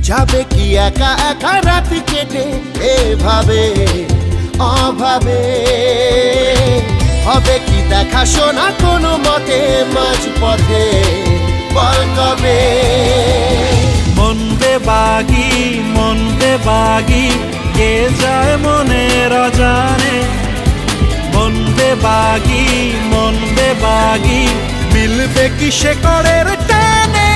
যাবে কি একা একা রাত কেটে এভাবে অভাবে? হবে কি দেখা শোনা কোনো মতে মাঝ পথে, বল কবে? মন বেবাগি কে যায় মনের অজানে। মন বেবাগি মিলবে কি সে করের টানে।